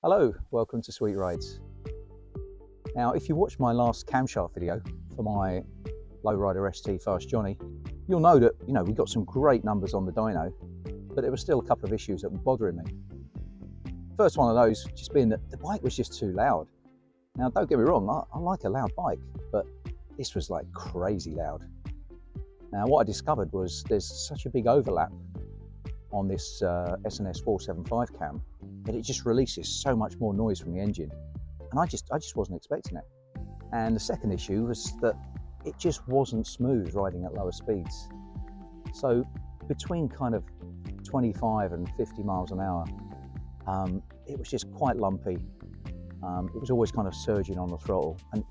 Hello, welcome to Sweet Rides. Now, if you watched my last camshaft video for my lowrider ST Fast Johnnie, you'll know that, we got some great numbers on the dyno, but there were still a couple of issues that were bothering me. First one of those just being that the bike was just too loud. Now, don't get me wrong, I like a loud bike, but this was like crazy loud. Now, what I discovered was there's such a big overlap on this SNS 475 cam that it just releases so much more noise from the engine, and I just wasn't expecting it. And the second issue was that it just wasn't smooth riding at lower speeds. So between kind of 25 and 50 miles an hour, it was just quite lumpy. It was always kind of surging on the throttle, and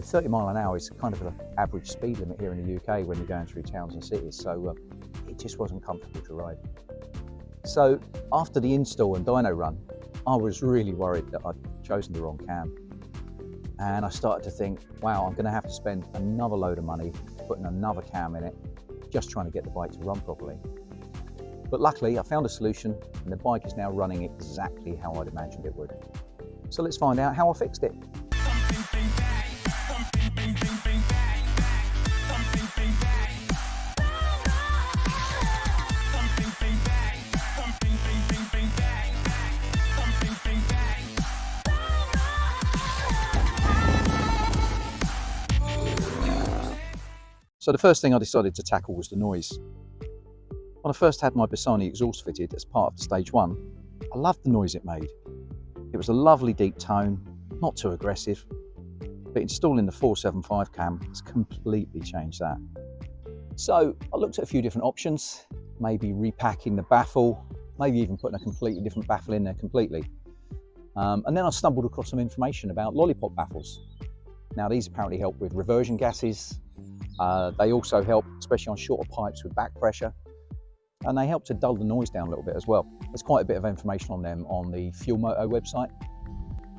30 mile an hour is kind of an average speed limit here in the UK when you're going through towns and cities, so it just wasn't comfortable to ride. So after the install and dyno run, I was really worried that I'd chosen the wrong cam. And I started to think, wow, I'm going to have to spend another load of money putting another cam in it, just trying to get the bike to run properly. But luckily, I found a solution, and the bike is now running exactly how I'd imagined it would. So let's find out how I fixed it. So the first thing I decided to tackle was the noise. When I first had my Bassani exhaust fitted as part of the stage 1, I loved the noise it made. It was a lovely deep tone, not too aggressive, but installing the 475 cam has completely changed that. So I looked at a few different options, maybe repacking the baffle, maybe even putting a completely different baffle in there completely. And then I stumbled across some information about lollipop baffles. Now these apparently help with reversion gases. They also help, especially on shorter pipes, with back pressure, and they help to dull the noise down a little bit as well. There's quite a bit of information on them on the Fuel Moto website.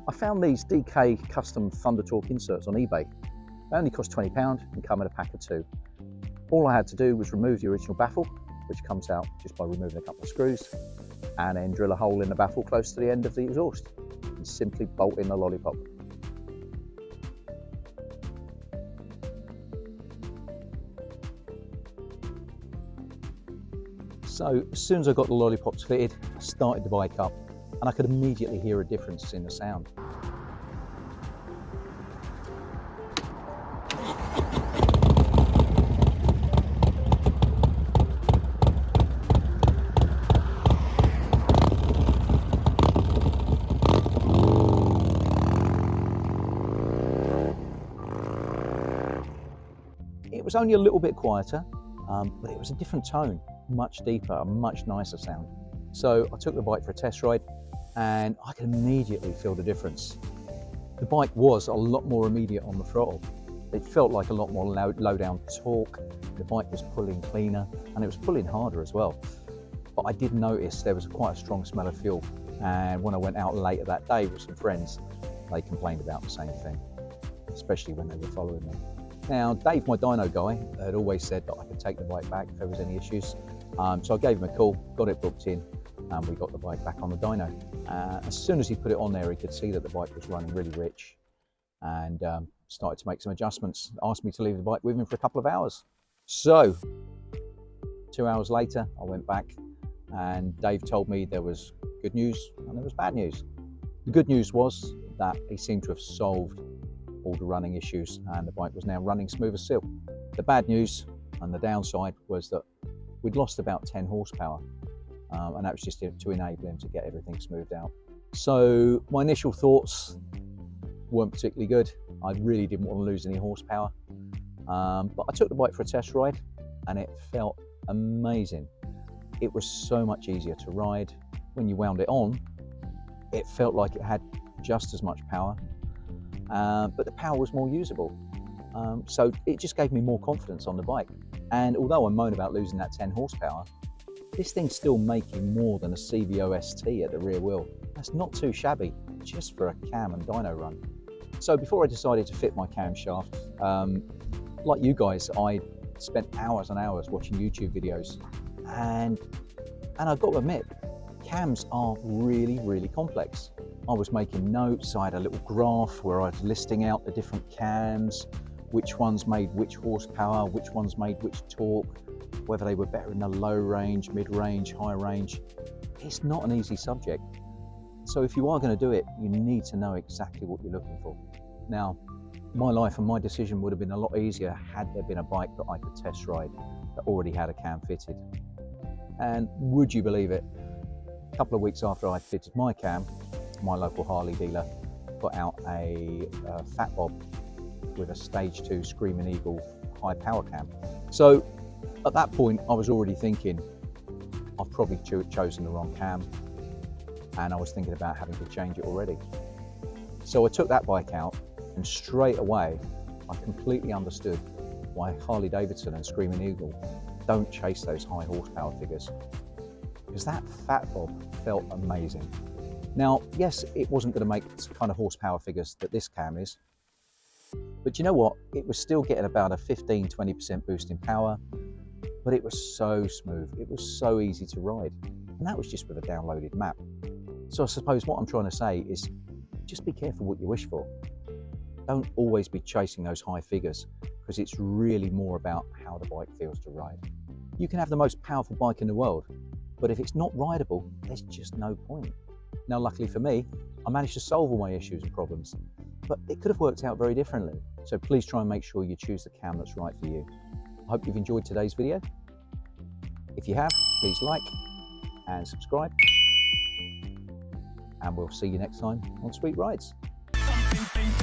I found these DK custom Thunder Torque inserts on eBay. They only cost £20 and come in a pack of 2. All I had to do was remove the original baffle, which comes out just by removing a couple of screws, and then drill a hole in the baffle close to the end of the exhaust and simply bolt in the lollipop. So as soon as I got the lollipops fitted, I started the bike up, and I could immediately hear a difference in the sound. It was only a little bit quieter, but it was a different tone. Much deeper, a much nicer sound. So I took the bike for a test ride, and I could immediately feel the difference. The bike was a lot more immediate on the throttle. It felt like a lot more low down torque. The bike was pulling cleaner, and it was pulling harder as well. But I did notice there was quite a strong smell of fuel, and when I went out later that day with some friends, they complained about the same thing, especially when they were following me. Now, Dave, my dyno guy, had always said that I could take the bike back if there was any issues. So I gave him a call, got it booked in, and we got the bike back on the dyno. As soon as he put it on there, he could see that the bike was running really rich, and started to make some adjustments. Asked me to leave the bike with him for a couple of hours. So 2 hours later, I went back, and Dave told me there was good news and there was bad news. The good news was that he seemed to have solved all the running issues, and the bike was now running smooth as silk. The bad news and the downside was that we'd lost about 10 horsepower, and that was just to enable him to get everything smoothed out. So my initial thoughts weren't particularly good. I really didn't want to lose any horsepower, but I took the bike for a test ride, and it felt amazing. It was so much easier to ride. When you wound it on, it felt like it had just as much power, but the power was more usable. So it just gave me more confidence on the bike. And although I moan about losing that 10 horsepower, this thing's still making more than a CVO ST at the rear wheel. That's not too shabby, just for a cam and dyno run. So before I decided to fit my camshaft, like you guys, I spent hours and hours watching YouTube videos, and I've got to admit, Cams are really, really complex. I was making notes, I had a little graph where I was listing out the different cams, which ones made which horsepower, which ones made which torque, whether they were better in the low range, mid-range, high range. It's not an easy subject. So if you are going to do it, you need to know exactly what you're looking for. Now, my life and my decision would have been a lot easier had there been a bike that I could test ride that already had a cam fitted. And would you believe it, a couple of weeks after I fitted my cam, my local Harley dealer put out a Fat Bob with a stage 2 Screaming Eagle high power cam. So at that point I was already thinking I've probably chosen the wrong cam, and I was thinking about having to change it already. So I took that bike out, and straight away I completely understood why Harley Davidson and Screaming Eagle don't chase those high horsepower figures, because that Fat Bob felt amazing. Now, yes, it wasn't going to make the kind of horsepower figures that this cam is, but you know what? It was still getting about a 15-20% boost in power, but it was so smooth. It was so easy to ride. And that was just with a downloaded map. So I suppose what I'm trying to say is just be careful what you wish for. Don't always be chasing those high figures, because it's really more about how the bike feels to ride. You can have the most powerful bike in the world, but if it's not rideable, there's just no point. Now, luckily for me, I managed to solve all my issues and problems, but it could have worked out very differently. So please try and make sure you choose the cam that's right for you. I hope you've enjoyed today's video. If you have, please like and subscribe, and we'll see you next time on Sweet Rides. Something